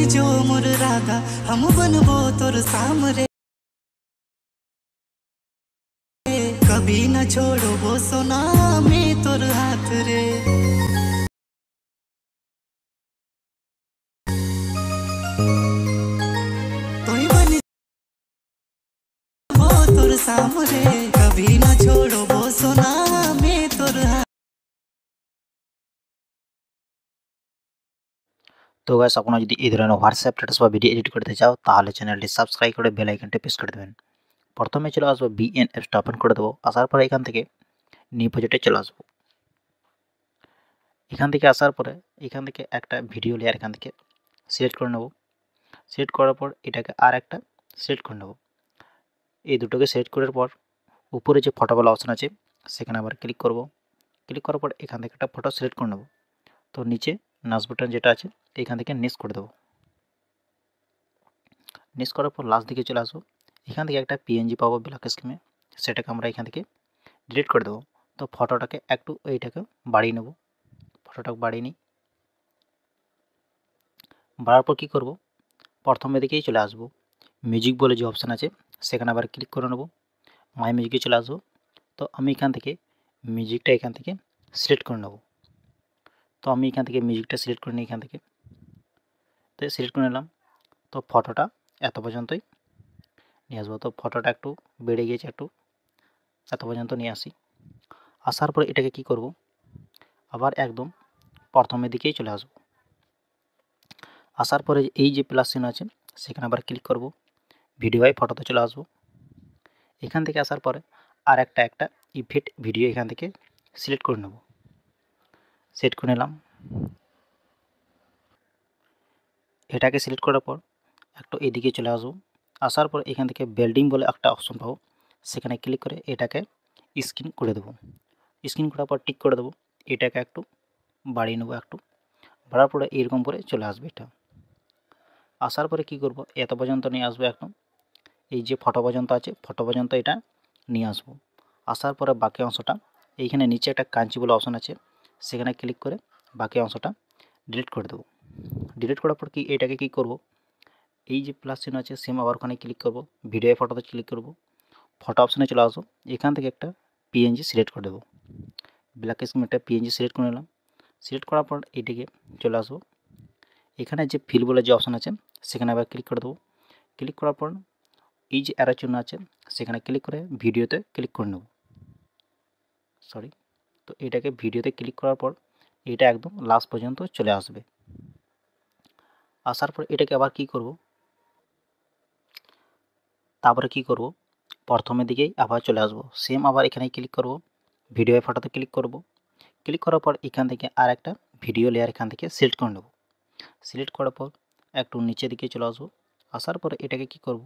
जो मोर राधा हम बनबो तोर सामरे, कभी न छोड़बो सोना मैं तोर हाथ रे। तोई बनबो तोर सामरे, कभी न छोड़बो सोना मैं तोर हाथ। তো গাইস আপনারা যদি এই ধরনের হোয়াটসঅ্যাপ স্ট্যাটাস বা ভিডিও এডিট করতে চাও তাহলে চ্যানেলটি সাবস্ক্রাইব করে বেল আইকনটি প্রেস করে দেবেন। প্রথমে চলে আসবো বিএন অ্যাপসটা ওপেন করে দেবো। আসার পরে এখান থেকে নিউ প্রজেক্টে চলে আসবো। এখান থেকে আসার পরে এখান থেকে একটা ভিডিও লেয়ার এখান থেকে সিলেক্ট করে নেব। সিলেক্ট করার পর এটাকে আর একটা সিলেক্ট করে নেব। এই দুটোকে সিলেক্ট করার পর উপরে যে ফটোগুলো অপশন আছে সেখানে আবার ক্লিক করব। ক্লিক করার পর এখান থেকে একটা ফটো সিলেক্ট করে নেব। তো নিচে নাচ বাটন যেটা আছে এখান থেকে নেক্সট করে দেবো। নেক্সট করার পর লাস্ট দিকে চলে আসবো। এখান থেকে একটা পিএনজি পাবো ব্ল্যাক স্ক্রিনে, সেটাকে আমরা এখান থেকে ডিলিট করে দেবো। তো ফটোটাকে একটু এইটাকে বাড়িয়ে নেব। ফটোটাকে বাড়িয়ে নিই। বাড়ার পর কী করব, প্রথমে দিকেই চলে আসবো। মিউজিক বলে যে অপশান আছে সেখানে আবার ক্লিক করে নেব। মাই মিউজিকে চলে আসবো। তো আমি এখান থেকে মিউজিকটা এখান থেকে সিলেক্ট করে নেব। তো আমি এখান থেকে মিউজিকটা সিলেক্ট করে নিই এখান থেকে। তো সিলেক্ট করে নিলাম। তো ফটোটা এত পর্যন্তই নিয়ে আসবো। তো ফটোটা একটু বেড়ে গিয়েছে, একটু এত পর্যন্ত নিয়ে আসি। আসার পরে এটাকে কি করব, আবার একদম প্রথমের দিকেই চলে আসব। আসার পরে এই যে প্লাস চিহ্ন আছে সেখানে আবার ক্লিক করব। ভিডিও বাই ফটোতে চলে আসব। এখান থেকে আসার পরে আর একটা ইফেক্ট ভিডিও এখান থেকে সিলেক্ট করে নেব। সেট করে নিলাম। এটাকে সিলেক্ট করার পর একটু এদিকে চলে আসবো। আসার পর এখান থেকে বিল্ডিং বলে একটা অপশন পাবো, সেখানে ক্লিক করে এটাকে স্ক্রিন করে দেবো। স্ক্রিন করার পর টিক করে দেবো। এটাকে একটু বাড়িয়ে নেবো, একটু বাড়ার পরে এরকম করে চলে আসবে এটা। আসার পরে কি করব, এত পর্যন্ত নিয়ে আসবো। একদম এই যে ফটো পর্যন্ত আছে ফটো পর্যন্ত এটা নিয়ে আসবো। আসার পরে বাকি অংশটা এইখানে নিচে একটা কাঞ্চি বলে অপশন আছে, সেখানে ক্লিক করে বাকি অংশটা ডিলিট করে দেবো। ডিলিট করার পর কি এটাকে কি করব, এই যে প্লাস চিহ্ন আছে সেম আবার ওখানে ক্লিক করব। ভিডিও ফটোতে ক্লিক করব। ফটো অপশানে চলে আসবো। এখান থেকে একটা পিএনজি সিলেক্ট করে দেবো। ব্ল্যাক স্ক্রিন একটা পিএনজি সিলেক্ট করে নিলাম। সিলেক্ট করার পর এটিকে চলে আসবো। এখানে যে ফিল বলে যে অপশান আছে সেখানে আবার ক্লিক করে দেবো। ক্লিক করার পর এই যে অ্যারো চিহ্ন আছে সেখানে ক্লিক করে ভিডিওতে ক্লিক করে নেব। তো এটাকে ভিডিওতে ক্লিক করার পর এটা একদম লাস্ট পর্যন্ত চলে আসবে। আসার পর এটাকে আবার কি করব, তারপরে কি করব, প্রথমের দিকেই আবার চলে আসব। সেম আবার এখানে ক্লিক করব। ভিডিও ফটোতে ক্লিক করব। ক্লিক করার পর এখান থেকে আর একটা ভিডিও লেয়ার এখান থেকে সিলেক্ট করে নেব। সিলেক্ট করার পর একটু নিচের দিকে চলে আসবো। আসার পরে এটাকে কি করব,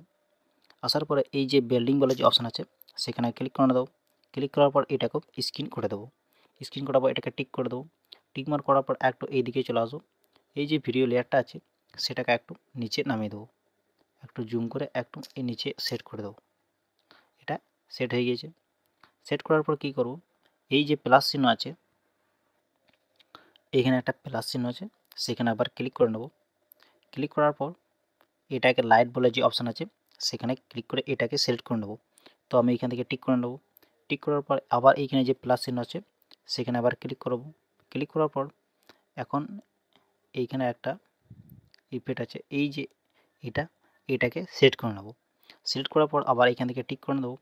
আসার পরে এই যে বিল্ডিং বলে যে অপশান আছে সেখানে ক্লিক করে দেবো। ক্লিক করার পর এটাকে স্ক্রিন করে দেবো। স্ক্রিন করার পর এটাকে টিক করে দেবো। টিক মার্ক করার পর একটু এই দিকে চলে আসবো। এই যে ভিডিও লেয়ারটা আছে সেটাকে একটু নিচে নামিয়ে দেবো। একটু জুম করে একটু এই নিচে সেট করে দেবো। এটা সেট হয়ে গিয়েছে। সেট করার পর কি করব, এই যে প্লাস চিহ্ন আছে এখানে একটা প্লাস চিহ্ন আছে সেখানে আবার ক্লিক করে নেব। ক্লিক করার পর এটাকে লাইট বলে যে অপশান আছে সেখানে ক্লিক করে এটাকে সিলেক্ট করে নেব। তো আমি এখান থেকে টিক করে নেব। টিক করার পর আবার এইখানে যে প্লাস চিহ্ন আছে সেখানে আবার ক্লিক করব। ক্লিক করার পর এখন এইখানে একটা ইফেক্ট আছে, এই যে এটাকে সেট করে নেব। সিলেক্ট করার পর আবার এখান থেকে টিক করে দেবো।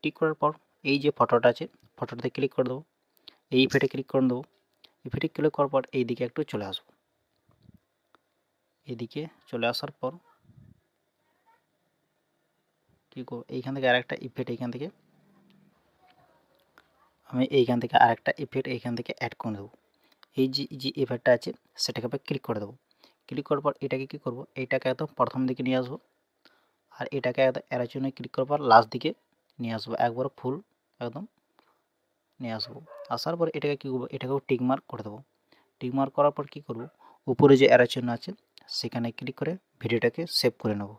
টিক করার পর এই যে ফটোটা আছে ফটোটাতে ক্লিক করে দেবো। এই ইফেক্টে ক্লিক করে দেবো। ইফেক্টে ক্লিক করার পর এই দিকে একটু চলে আসবো। এদিকে চলে আসার পর কী করবো, এইখান থেকে আরেকটা ইফেক্ট এইখান থেকে আরেকটা ইফেক্ট এইখান থেকে অ্যাড করে দেবো। এই যে ইফেক্টটা আছে সেটাকে আবার ক্লিক করে দেবো। ক্লিক করার পর এটাকে কী করবো, এইটাকে একদম প্রথম দিকে নিয়ে আসবো। আর এটাকে একদম এর জন্য ক্লিক করার পর লাস্ট দিকে নিয়ে আসবো, একবার ফুল একদম নিয়ে আসবো। আসার পর এটাকে কী করবো, এটাকেও টিক মার্ক করে দেবো। টিক মার্ক করার পর কী করবো, উপরে যে অ্যারো চিহ্ন আছে সেখানে ক্লিক করে ভিডিওটাকে সেভ করে নেব।